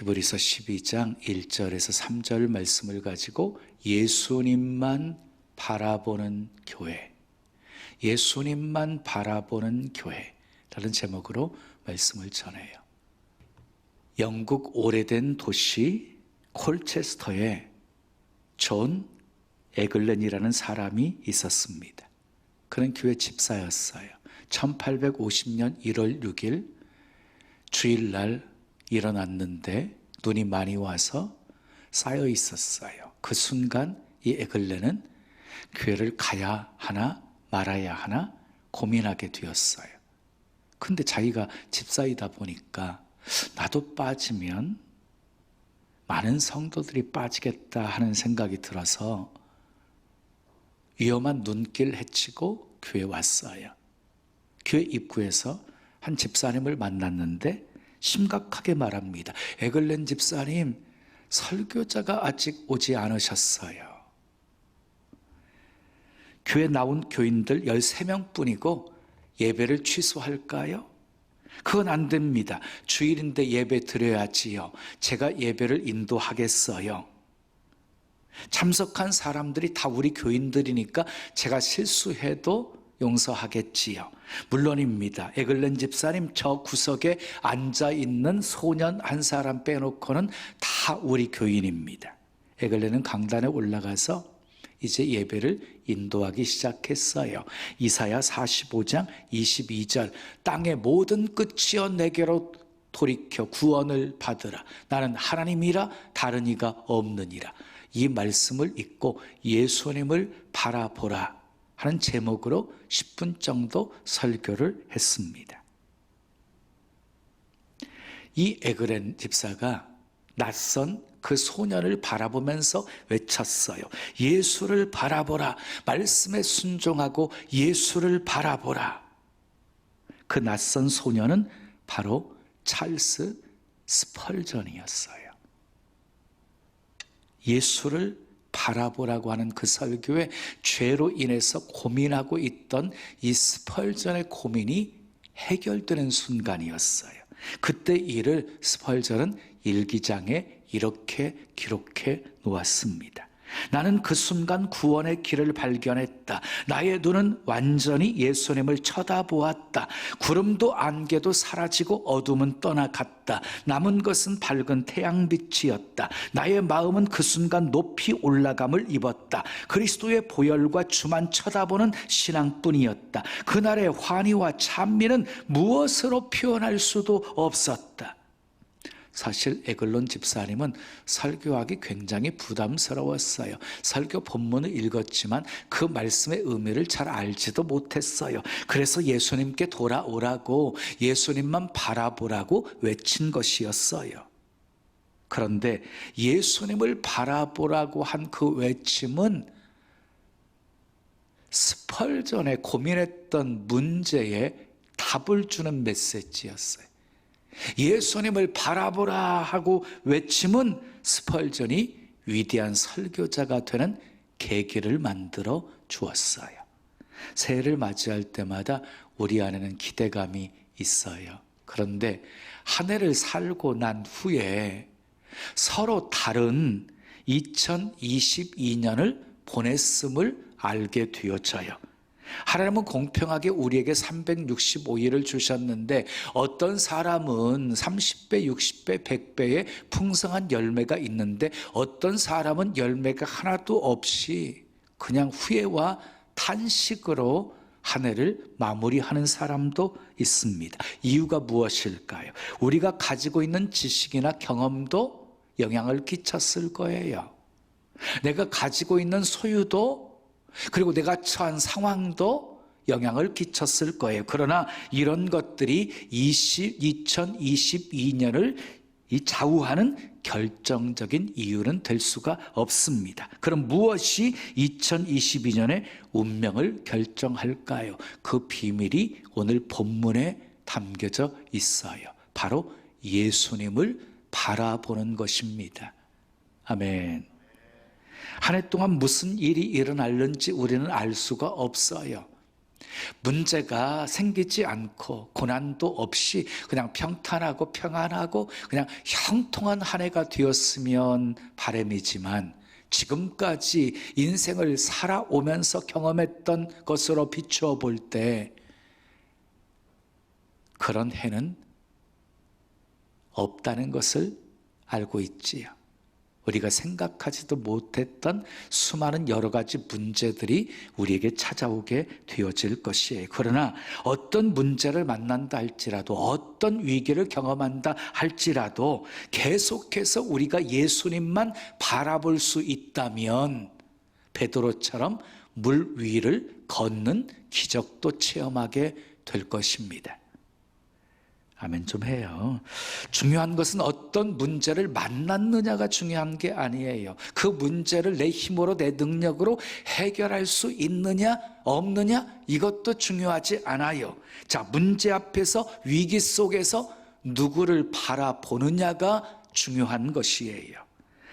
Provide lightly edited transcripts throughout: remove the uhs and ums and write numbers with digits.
히브리서 12장 1절에서 3절 말씀을 가지고 예수님만 바라보는 교회, 예수님만 바라보는 교회라는 제목으로 말씀을 전해요. 영국 오래된 도시 콜체스터에 존 에글렌이라는 사람이 있었습니다. 그는 교회 집사였어요. 1850년 1월 6일 주일날 일어났는데 눈이 많이 와서 쌓여 있었어요. 그 순간 이 에글렌은 교회를 가야 하나 말아야 하나 고민하게 되었어요. 근데 자기가 집사이다 보니까 나도 빠지면 많은 성도들이 빠지겠다 하는 생각이 들어서 위험한 눈길 헤치고 교회에 왔어요. 교회 입구에서 한 집사님을 만났는데 심각하게 말합니다. 에글렌 집사님, 설교자가 아직 오지 않으셨어요. 교회 나온 교인들 13명뿐이고 예배를 취소할까요? 그건 안 됩니다. 주일인데 예배 드려야지요. 제가 예배를 인도하겠어요. 참석한 사람들이 다 우리 교인들이니까 제가 실수해도 용서하겠지요. 물론입니다. 에글렌 집사님, 저 구석에 앉아있는 소년 한 사람 빼놓고는 다 우리 교인입니다. 에글렌은 강단에 올라가서 이제 예배를 인도하기 시작했어요. 이사야 45장 22절, 땅의 모든 끝이여 내게로 돌이켜 구원을 받으라. 나는 하나님이라 다른 이가 없느니라. 이 말씀을 읽고 예수님을 바라보라 하는 제목으로 10분 정도 설교를 했습니다. 이 에글렌 집사가 낯선 그 소년을 바라보면서 외쳤어요. 예수를 바라보라. 말씀에 순종하고 예수를 바라보라. 그 낯선 소년은 바로 찰스 스펄전이었어요. 예수를 바라보라고 하는 그 설교에 죄로 인해서 고민하고 있던 이 스펄전의 고민이 해결되는 순간이었어요. 그때 이를 스펄전은 일기장에 이렇게 기록해 놓았습니다. 나는 그 순간 구원의 길을 발견했다. 나의 눈은 완전히 예수님을 쳐다보았다. 구름도 안개도 사라지고 어둠은 떠나갔다. 남은 것은 밝은 태양빛이었다. 나의 마음은 그 순간 높이 올라감을 입었다. 그리스도의 보혈과 주만 쳐다보는 신앙뿐이었다. 그날의 환희와 찬미는 무엇으로 표현할 수도 없었다. 사실 에글렌 집사님은 설교하기 굉장히 부담스러웠어요. 설교 본문을 읽었지만 그 말씀의 의미를 잘 알지도 못했어요. 그래서 예수님께 돌아오라고, 예수님만 바라보라고 외친 것이었어요. 그런데 예수님을 바라보라고 한 그 외침은 스펄전에 고민했던 문제에 답을 주는 메시지였어요. 예수님을 바라보라 하고 외침은 스펄전이 위대한 설교자가 되는 계기를 만들어 주었어요. 새해를 맞이할 때마다 우리 안에는 기대감이 있어요. 그런데 한 해를 살고 난 후에 서로 다른 2022년을 보냈음을 알게 되어져요. 하나님은 공평하게 우리에게 365일을 주셨는데 어떤 사람은 30배, 60배, 100배의 풍성한 열매가 있는데 어떤 사람은 열매가 하나도 없이 그냥 후회와 탄식으로 한 해를 마무리하는 사람도 있습니다. 이유가 무엇일까요? 우리가 가지고 있는 지식이나 경험도 영향을 끼쳤을 거예요. 내가 가지고 있는 소유도, 그리고 내가 처한 상황도 영향을 끼쳤을 거예요. 그러나 이런 것들이 2022년을 좌우하는 결정적인 이유는 될 수가 없습니다. 그럼 무엇이 2022년의 운명을 결정할까요? 그 비밀이 오늘 본문에 담겨져 있어요. 바로 예수님을 바라보는 것입니다. 아멘. 한 해 동안 무슨 일이 일어날는지 우리는 알 수가 없어요. 문제가 생기지 않고 고난도 없이 그냥 평탄하고 평안하고 그냥 형통한 한 해가 되었으면 바람이지만, 지금까지 인생을 살아오면서 경험했던 것으로 비추어 볼 때 그런 해는 없다는 것을 알고 있지요. 우리가 생각하지도 못했던 수많은 여러 가지 문제들이 우리에게 찾아오게 되어질 것이에요. 그러나 어떤 문제를 만난다 할지라도, 어떤 위기를 경험한다 할지라도 계속해서 우리가 예수님만 바라볼 수 있다면 베드로처럼 물 위를 걷는 기적도 체험하게 될 것입니다. 아멘 좀 해요. 중요한 것은 어떤 문제를 만났느냐가 중요한 게 아니에요. 그 문제를 내 힘으로, 내 능력으로 해결할 수 있느냐 없느냐 이것도 중요하지 않아요. 자, 문제 앞에서, 위기 속에서 누구를 바라보느냐가 중요한 것이에요.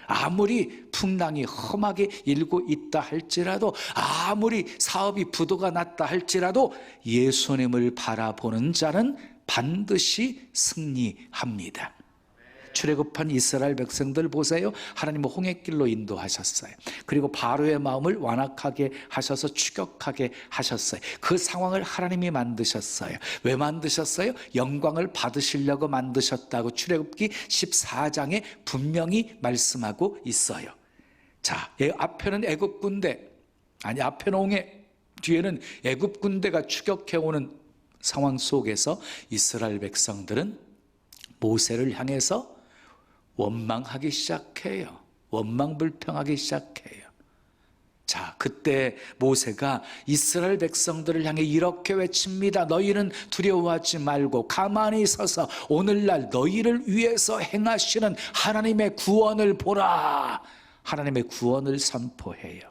아무리 풍랑이 험하게 일고 있다 할지라도, 아무리 사업이 부도가 났다 할지라도 예수님을 바라보는 자는 반드시 승리합니다. 출애굽한 이스라엘 백성들 보세요. 하나님은 홍해길로 인도하셨어요. 그리고 바로의 마음을 완악하게 하셔서 추격하게 하셨어요. 그 상황을 하나님이 만드셨어요. 왜 만드셨어요? 영광을 받으시려고 만드셨다고 출애굽기 14장에 분명히 말씀하고 있어요. 자, 앞에는 애굽 군대, 앞에는 홍해, 뒤에는 애굽 군대가 추격해오는 상황 속에서 이스라엘 백성들은 모세를 향해서 원망하기 시작해요. 원망불평하기 시작해요. 자, 그때 모세가 이스라엘 백성들을 향해 이렇게 외칩니다. 너희는 두려워하지 말고 가만히 서서 오늘날 너희를 위해서 행하시는 하나님의 구원을 보라. 하나님의 구원을 선포해요.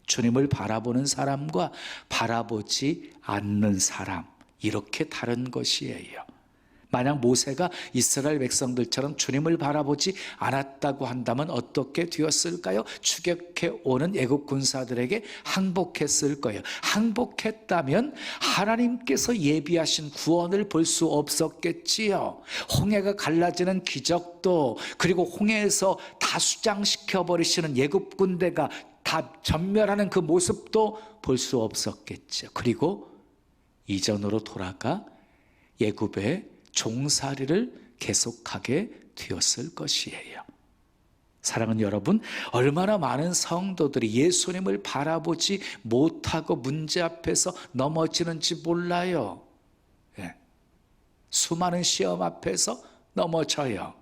주님을 바라보는 사람과 바라보지 않는 사람, 이렇게 다른 것이에요. 만약 모세가 이스라엘 백성들처럼 주님을 바라보지 않았다고 한다면 어떻게 되었을까요? 추격해 오는 애국 군사들에게 항복했을 거예요. 항복했다면 하나님께서 예비하신 구원을 볼 수 없었겠지요. 홍해가 갈라지는 기적도, 그리고 홍해에서 다 수장시켜 버리시는 애국 군대가 다 전멸하는 그 모습도 볼 수 없었겠죠. 그리고 이전으로 돌아가 애굽의 종살이를 계속하게 되었을 것이에요. 사랑하는 여러분, 얼마나 많은 성도들이 예수님을 바라보지 못하고 문제 앞에서 넘어지는지 몰라요. 수많은 시험 앞에서 넘어져요.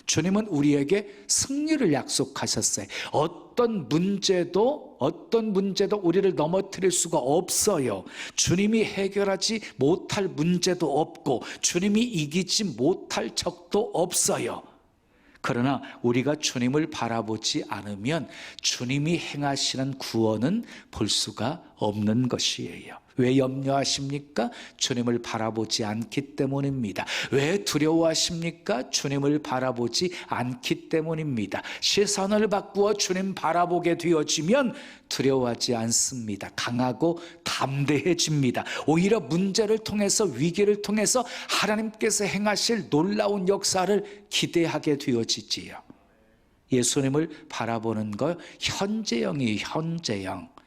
주님은 우리에게 승리를 약속하셨어요. 어떤 문제도 우리를 넘어뜨릴 수가 없어요. 주님이 해결하지 못할 문제도 없고 주님이 이기지 못할 적도 없어요. 그러나 우리가 주님을 바라보지 않으면 주님이 행하시는 구원은 볼 수가 없는 것이에요. 왜 염려하십니까? 주님을 바라보지 않기 때문입니다. 왜 두려워하십니까? 주님을 바라보지 않기 때문입니다. 시선을 바꾸어 주님 바라보게 되어지면 두려워하지 않습니다. 강하고 담대해집니다. 오히려 문제를 통해서, 위기를 통해서 하나님께서 행하실 놀라운 역사를 기대하게 되어지지요. 예수님을 바라보는 것, 현재형이에요.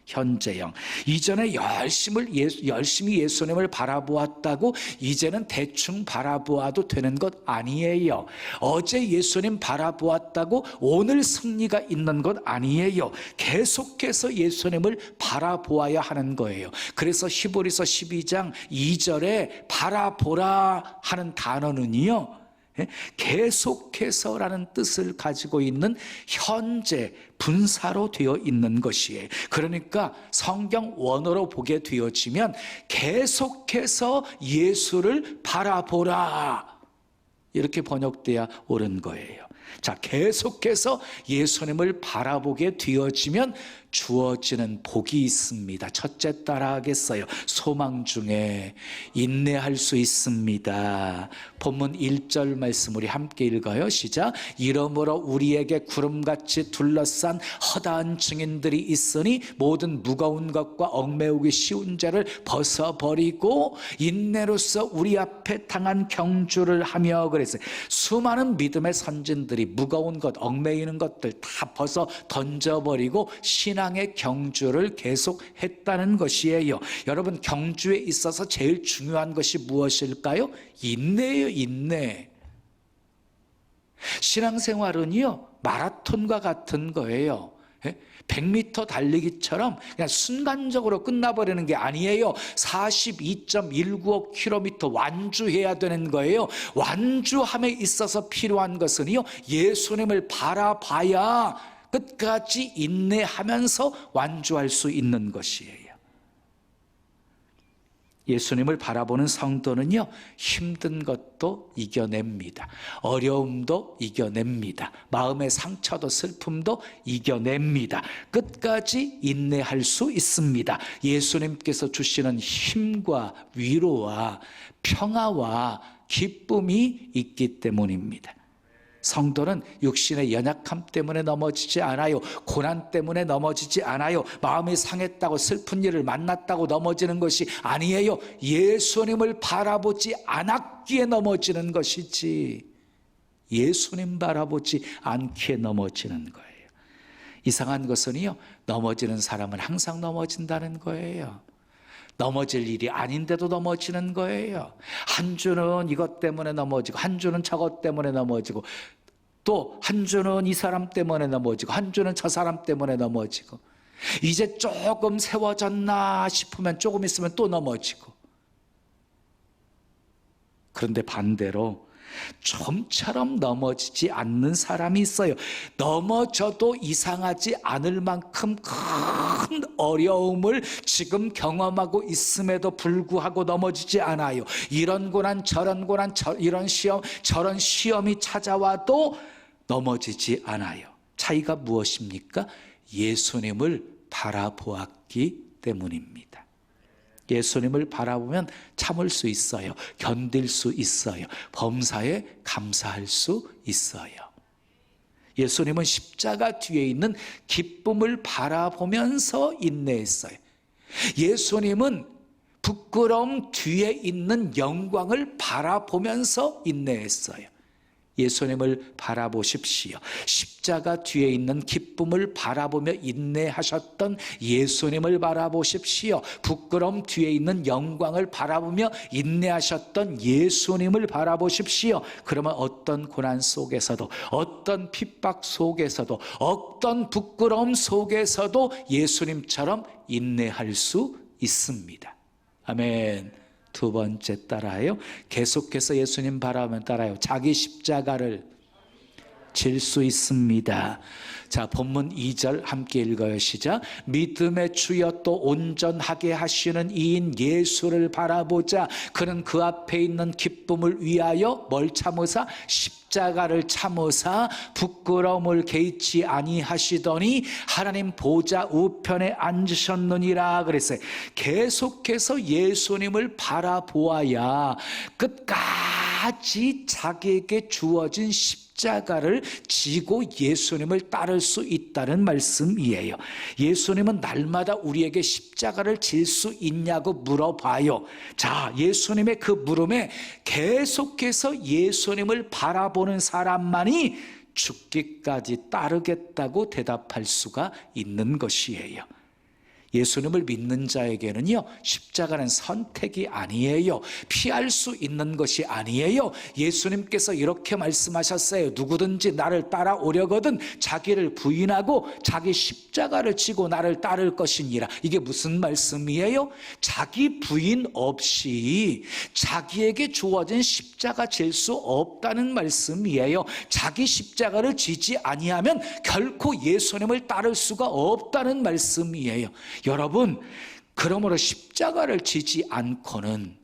현재형. 이전에 열심히 예수님을 바라보았다고 이제는 대충 바라보아도 되는 것 아니에요. 어제 예수님 바라보았다고 오늘 승리가 있는 것 아니에요. 계속해서 예수님을 바라보아야 하는 거예요. 그래서 히브리서 12장 2절에 바라보라 하는 단어는요, 계속해서라는 뜻을 가지고 있는 현재 분사로 되어 있는 것이에요. 그러니까 성경 원어로 보게 되어지면 계속해서 예수를 바라보라, 이렇게 번역돼야 옳은 거예요. 자, 계속해서 예수님을 바라보게 되어지면 주어지는 복이 있습니다. 첫째 따라하겠어요. 소망 중에 인내할 수 있습니다. 본문 1절 말씀 우리 함께 읽어요. 시작. 이러므로 우리에게 구름같이 둘러싼 허다한 증인들이 있으니 모든 무거운 것과 얽매우기 쉬운 죄를 벗어버리고 인내로서 우리 앞에 당한 경주를 하며 그랬어요. 수많은 믿음의 선진들이 무거운 것, 얽매이는 것들 다 벗어 던져버리고 신앙의 경주를 계속했다는 것이에요. 여러분, 경주에 있어서 제일 중요한 것이 무엇일까요? 인내예요, 인내. 신앙생활은요, 마라톤과 같은 거예요. 100m 달리기처럼 그냥 순간적으로 끝나버리는 게 아니에요. 42.195km 완주해야 되는 거예요. 완주함에 있어서 필요한 것은요, 예수님을 바라봐야 끝까지 인내하면서 완주할 수 있는 것이에요. 예수님을 바라보는 성도는요, 힘든 것도 이겨냅니다. 어려움도 이겨냅니다. 마음의 상처도 슬픔도 이겨냅니다. 끝까지 인내할 수 있습니다. 예수님께서 주시는 힘과 위로와 평화와 기쁨이 있기 때문입니다. 성도는 육신의 연약함 때문에 넘어지지 않아요. 고난 때문에 넘어지지 않아요. 마음이 상했다고 슬픈 일을 만났다고 넘어지는 것이 아니에요. 예수님을 바라보지 않았기에 넘어지는 것이지 예수님 바라보지 않기에 넘어지는 거예요. 이상한 것은요, 넘어지는 사람은 항상 넘어진다는 거예요. 넘어질 일이 아닌데도 넘어지는 거예요. 한 주는 이것 때문에 넘어지고, 한 주는 저것 때문에 넘어지고, 또 한 주는 이 사람 때문에 넘어지고, 한 주는 저 사람 때문에 넘어지고, 이제 조금 세워졌나 싶으면 조금 있으면 또 넘어지고. 그런데 반대로 좀처럼 넘어지지 않는 사람이 있어요. 넘어져도 이상하지 않을 만큼 큰 어려움을 지금 경험하고 있음에도 불구하고 넘어지지 않아요. 이런 고난 저런 고난 이런 시험 저런 시험이 찾아와도 넘어지지 않아요. 차이가 무엇입니까? 예수님을 바라보았기 때문입니다. 예수님을 바라보면 참을 수 있어요. 견딜 수 있어요. 범사에 감사할 수 있어요. 예수님은 십자가 뒤에 있는 기쁨을 바라보면서 인내했어요. 예수님은 부끄러움 뒤에 있는 영광을 바라보면서 인내했어요. 예수님을 바라보십시오. 십자가 뒤에 있는 기쁨을 바라보며 인내하셨던 예수님을 바라보십시오. 부끄러움 뒤에 있는 영광을 바라보며 인내하셨던 예수님을 바라보십시오. 그러면 어떤 고난 속에서도, 어떤 핍박 속에서도, 어떤 부끄러움 속에서도 예수님처럼 인내할 수 있습니다. 아멘. 두 번째 따라요. 계속해서 예수님 바라보면 따라요. 자기 십자가를 질 수 있습니다. 자, 본문 2절 함께 읽어요. 시작. 믿음의 주여 또 온전하게 하시는 이인 예수를 바라보자. 그는 그 앞에 있는 기쁨을 위하여 뭘 참으사? 십자가를 참으사 부끄러움을 개의치 아니하시더니 하나님 보좌 우편에 앉으셨느니라 그랬어요. 계속해서 예수님을 바라보아야 끝까지 자기에게 주어진 십자가를 지고 예수님을 따를 수 있다는 말씀이에요. 예수님은 날마다 우리에게 십자가를 질 수 있냐고 물어봐요. 자, 예수님의 그 물음에 계속해서 예수님을 바라보는 사람만이 죽기까지 따르겠다고 대답할 수가 있는 것이에요. 예수님을 믿는 자에게는요, 십자가는 선택이 아니에요. 피할 수 있는 것이 아니에요. 예수님께서 이렇게 말씀하셨어요. 누구든지 나를 따라오려거든 자기를 부인하고 자기 십자가를 지고 나를 따를 것이니라. 이게 무슨 말씀이에요? 자기 부인 없이 자기에게 주어진 십자가 질 수 없다는 말씀이에요. 자기 십자가를 지지 아니하면 결코 예수님을 따를 수가 없다는 말씀이에요. 여러분, 그러므로 십자가를 지지 않고는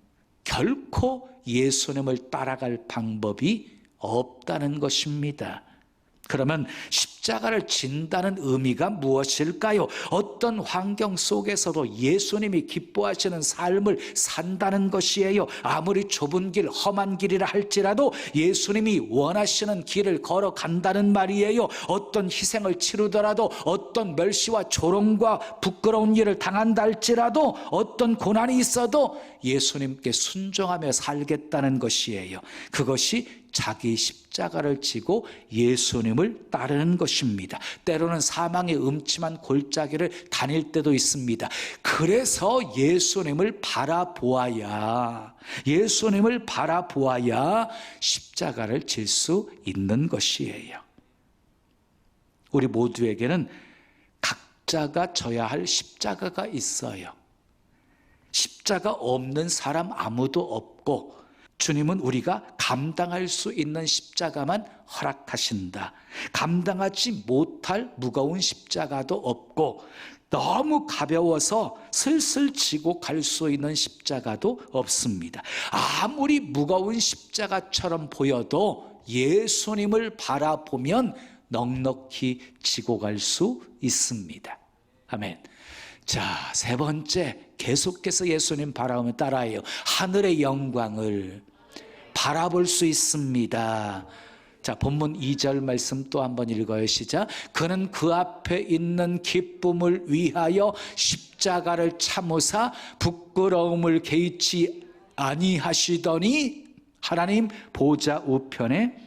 결코 예수님을 따라갈 방법이 없다는 것입니다. 그러면 십자가를 진다는 의미가 무엇일까요? 어떤 환경 속에서도 예수님이 기뻐하시는 삶을 산다는 것이에요. 아무리 좁은 길, 험한 길이라 할지라도 예수님이 원하시는 길을 걸어간다는 말이에요. 어떤 희생을 치르더라도, 어떤 멸시와 조롱과 부끄러운 일을 당한다 할지라도, 어떤 고난이 있어도 예수님께 순종하며 살겠다는 것이에요. 그것이 자기 십자가를 지고 예수님을 따르는 것입니다. 때로는 사망의 음침한 골짜기를 다닐 때도 있습니다. 그래서 예수님을 바라보아야 십자가를 질 수 있는 것이에요. 우리 모두에게는 각자가 져야 할 십자가가 있어요. 십자가 없는 사람 아무도 없고, 주님은 우리가 감당할 수 있는 십자가만 허락하신다. 감당하지 못할 무거운 십자가도 없고, 너무 가벼워서 슬슬 지고 갈 수 있는 십자가도 없습니다. 아무리 무거운 십자가처럼 보여도 예수님을 바라보면 넉넉히 지고 갈 수 있습니다. 아멘. 자, 세 번째, 계속해서 예수님 바라보며 따라해요. 하늘의 영광을 바라볼 수 있습니다. 자, 본문 2절 말씀 또 한번 읽어요. 시작. 그는 그 앞에 있는 기쁨을 위하여 십자가를 참으사 부끄러움을 개의치 아니하시더니 하나님 보좌 우편에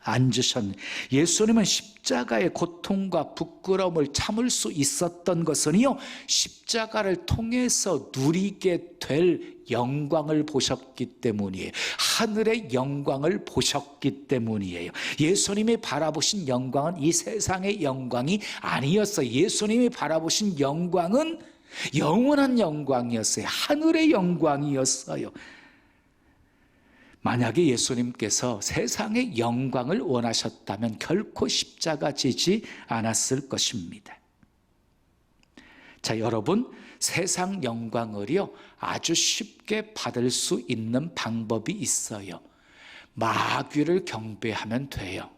앉으셨네. 예수님은 십자가의 고통과 부끄러움을 참을 수 있었던 것은요, 십자가를 통해서 누리게 될 영광을 보셨기 때문이에요. 하늘의 영광을 보셨기 때문이에요. 예수님이 바라보신 영광은 이 세상의 영광이 아니었어요. 예수님이 바라보신 영광은 영원한 영광이었어요. 하늘의 영광이었어요. 만약에 예수님께서 세상의 영광을 원하셨다면 결코 십자가 지지 않았을 것입니다. 자, 여러분, 세상 영광을요 아주 쉽게 받을 수 있는 방법이 있어요. 마귀를 경배하면 돼요.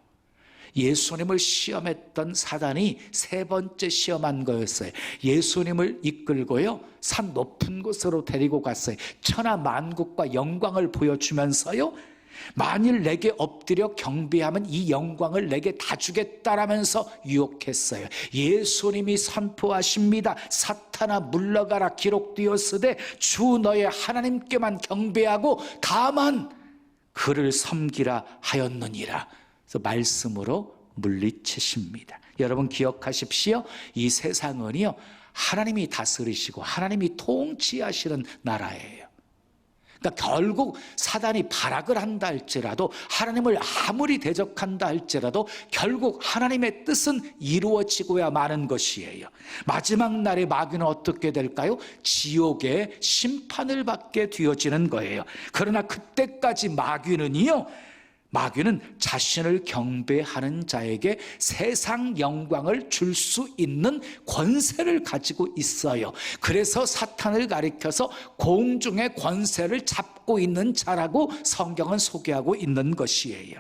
예수님을 시험했던 사단이 세 번째 시험한 거였어요. 예수님을 이끌고요 산 높은 곳으로 데리고 갔어요. 천하 만국과 영광을 보여주면서요, 만일 내게 엎드려 경배하면 이 영광을 내게 다 주겠다라면서 유혹했어요. 예수님이 선포하십니다. 사탄아 물러가라, 기록되었으되 주 너의 하나님께만 경배하고 다만 그를 섬기라 하였느니라. 그래서 말씀으로 물리치십니다. 여러분 기억하십시오. 이 세상은요 하나님이 다스리시고 하나님이 통치하시는 나라예요. 그러니까 결국 사단이 발악을 한다 할지라도, 하나님을 아무리 대적한다 할지라도 결국 하나님의 뜻은 이루어지고야 마는 것이에요. 마지막 날에 마귀는 어떻게 될까요? 지옥의 심판을 받게 되어지는 거예요. 그러나 그때까지 마귀는 자신을 경배하는 자에게 세상 영광을 줄 수 있는 권세를 가지고 있어요. 그래서 사탄을 가리켜서 공중의 권세를 잡고 있는 자라고 성경은 소개하고 있는 것이에요.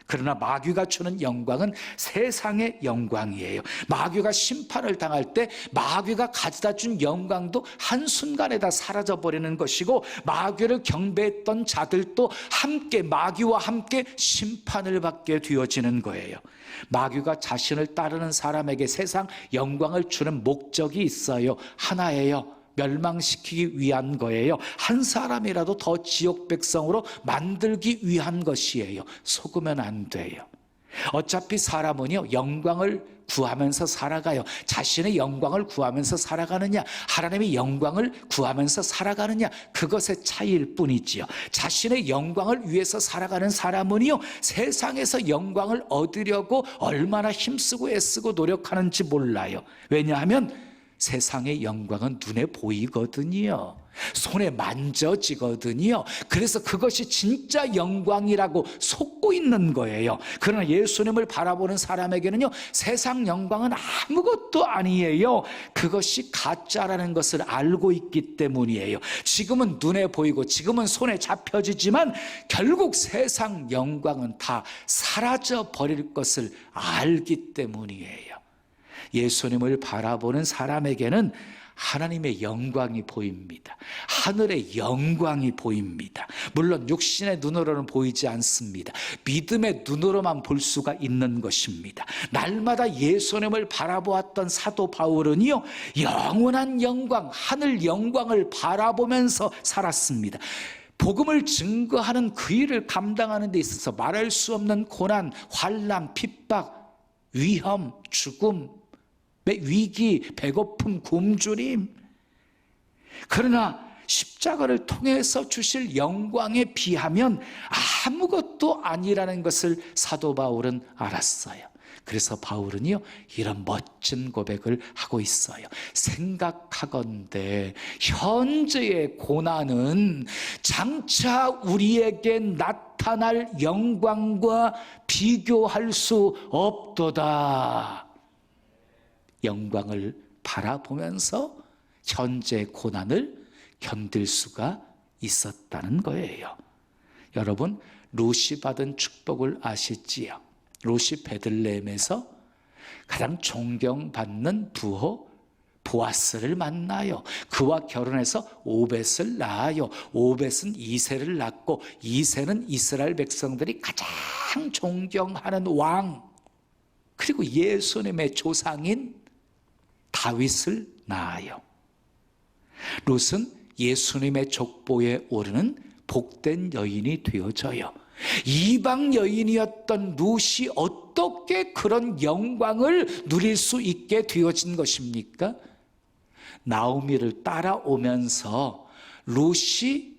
그러나 마귀가 주는 영광은 세상의 영광이에요. 마귀가 심판을 당할 때 마귀가 가져다 준 영광도 한순간에 다 사라져버리는 것이고, 마귀를 경배했던 자들도 함께 마귀와 함께 심판을 받게 되어지는 거예요. 마귀가 자신을 따르는 사람에게 세상 영광을 주는 목적이 있어요. 하나예요. 멸망시키기 위한 거예요. 한 사람이라도 더 지옥 백성으로 만들기 위한 것이에요. 속으면 안 돼요. 어차피 사람은요 영광을 구하면서 살아가요. 자신의 영광을 구하면서 살아가느냐, 하나님의 영광을 구하면서 살아가느냐, 그것의 차이일 뿐이지요. 자신의 영광을 위해서 살아가는 사람은요 세상에서 영광을 얻으려고 얼마나 힘쓰고 애쓰고 노력하는지 몰라요. 왜냐하면 세상의 영광은 눈에 보이거든요. 손에 만져지거든요. 그래서 그것이 진짜 영광이라고 속고 있는 거예요. 그러나 예수님을 바라보는 사람에게는요, 세상 영광은 아무것도 아니에요. 그것이 가짜라는 것을 알고 있기 때문이에요. 지금은 눈에 보이고 지금은 손에 잡혀지지만 결국 세상 영광은 다 사라져 버릴 것을 알기 때문이에요. 예수님을 바라보는 사람에게는 하나님의 영광이 보입니다. 하늘의 영광이 보입니다. 물론 육신의 눈으로는 보이지 않습니다. 믿음의 눈으로만 볼 수가 있는 것입니다. 날마다 예수님을 바라보았던 사도 바울은요, 영원한 영광, 하늘 영광을 바라보면서 살았습니다. 복음을 증거하는 그 일을 감당하는 데 있어서 말할 수 없는 고난, 환난, 핍박, 위험, 죽음, 위기, 배고픔, 굶주림. 그러나 십자가를 통해서 주실 영광에 비하면 아무것도 아니라는 것을 사도 바울은 알았어요. 그래서 바울은요, 이런 멋진 고백을 하고 있어요. 생각하건대 현재의 고난은 장차 우리에게 나타날 영광과 비교할 수 없도다. 영광을 바라보면서 현재 고난을 견딜 수가 있었다는 거예요. 여러분, 롯이 받은 축복을 아시지요? 롯이 베들레헴에서 가장 존경받는 부호 보아스를 만나요. 그와 결혼해서 오벳을 낳아요. 오벳은 이새를 낳고 이새는 이스라엘 백성들이 가장 존경하는 왕, 그리고 예수님의 조상인 다윗을 낳아요. 롯은 예수님의 족보에 오르는 복된 여인이 되어져요. 이방 여인이었던 롯이 어떻게 그런 영광을 누릴 수 있게 되어진 것입니까? 나오미를 따라오면서 롯이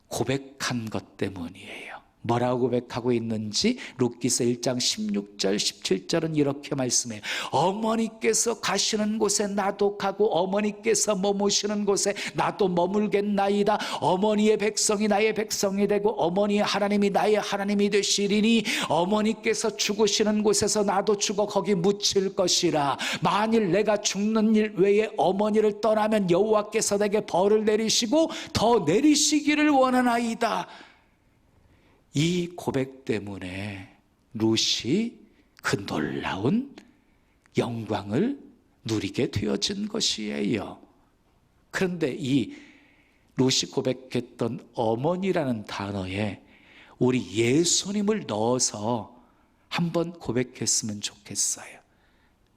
고백한 것 때문이에요. 뭐라고 고백하고 있는지 롯기서 1장 16절 17절은 이렇게 말씀해요. 어머니께서 가시는 곳에 나도 가고 어머니께서 머무시는 곳에 나도 머물겠나이다. 어머니의 백성이 나의 백성이 되고 어머니의 하나님이 나의 하나님이 되시리니 어머니께서 죽으시는 곳에서 나도 죽어 거기 묻힐 것이라. 만일 내가 죽는 일 외에 어머니를 떠나면 여호와께서 내게 벌을 내리시고 더 내리시기를 원하나이다. 이 고백 때문에 롯이 그 놀라운 영광을 누리게 되어진 것이에요. 그런데 이 롯이 고백했던 어머니라는 단어에 우리 예수님을 넣어서 한번 고백했으면 좋겠어요.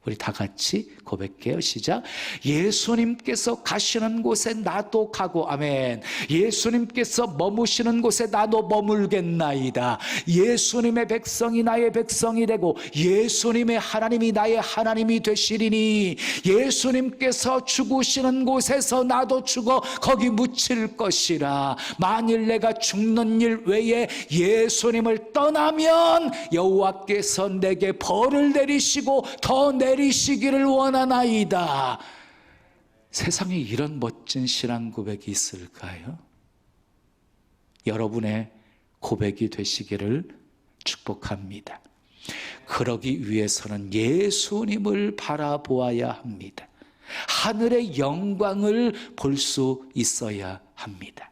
우리 다 같이 고백해요. 시작. 예수님께서 가시는 곳에 나도 가고, 아멘. 예수님께서 머무시는 곳에 나도 머물겠나이다. 예수님의 백성이 나의 백성이 되고 예수님의 하나님이 나의 하나님이 되시리니 예수님께서 죽으시는 곳에서 나도 죽어 거기 묻힐 것이라. 만일 내가 죽는 일 외에 예수님을 떠나면 여호와께서 내게 벌을 내리시고 더 내리시기를 원하나이다. 세상에 이런 멋진 신앙 고백이 있을까요? 여러분의 고백이 되시기를 축복합니다. 그러기 위해서는 예수님을 바라보아야 합니다. 하늘의 영광을 볼 수 있어야 합니다.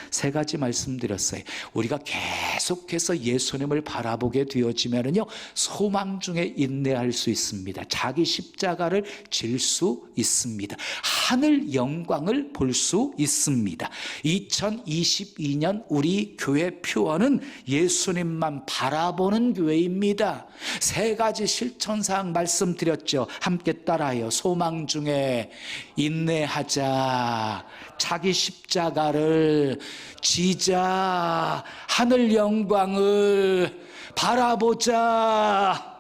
세 가지 말씀드렸어요. 우리가 계속해서 예수님을 바라보게 되어지면요, 소망 중에 인내할 수 있습니다. 자기 십자가를 질 수 있습니다. 하늘 영광을 볼 수 있습니다. 2022년 우리 교회 표어는 예수님만 바라보는 교회입니다. 세 가지 실천사항 말씀드렸죠. 함께 따라요. 소망 중에 인내하자, 자기 십자가를 지자, 하늘 영광을 바라보자.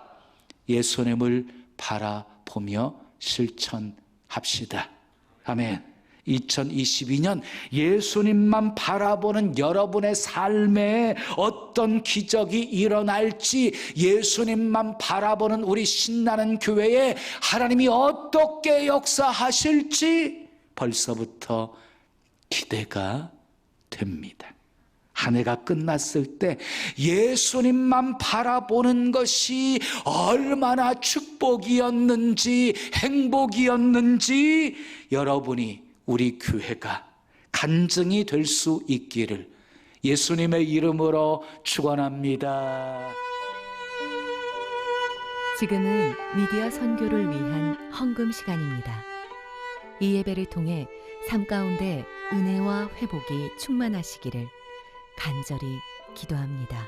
예수님을 바라보며 실천합시다. 아멘. 2022년 예수님만 바라보는 여러분의 삶에 어떤 기적이 일어날지, 예수님만 바라보는 우리 신나는 교회에 하나님이 어떻게 역사하실지 벌써부터 기대가 됩니다. 한 해가 끝났을 때 예수님만 바라보는 것이 얼마나 축복이었는지, 행복이었는지 여러분이, 우리 교회가 간증이 될 수 있기를 예수님의 이름으로 축원합니다. 지금은 미디어 선교를 위한 헌금 시간입니다. 이 예배를 통해 삶 가운데 은혜와 회복이 충만하시기를 간절히 기도합니다.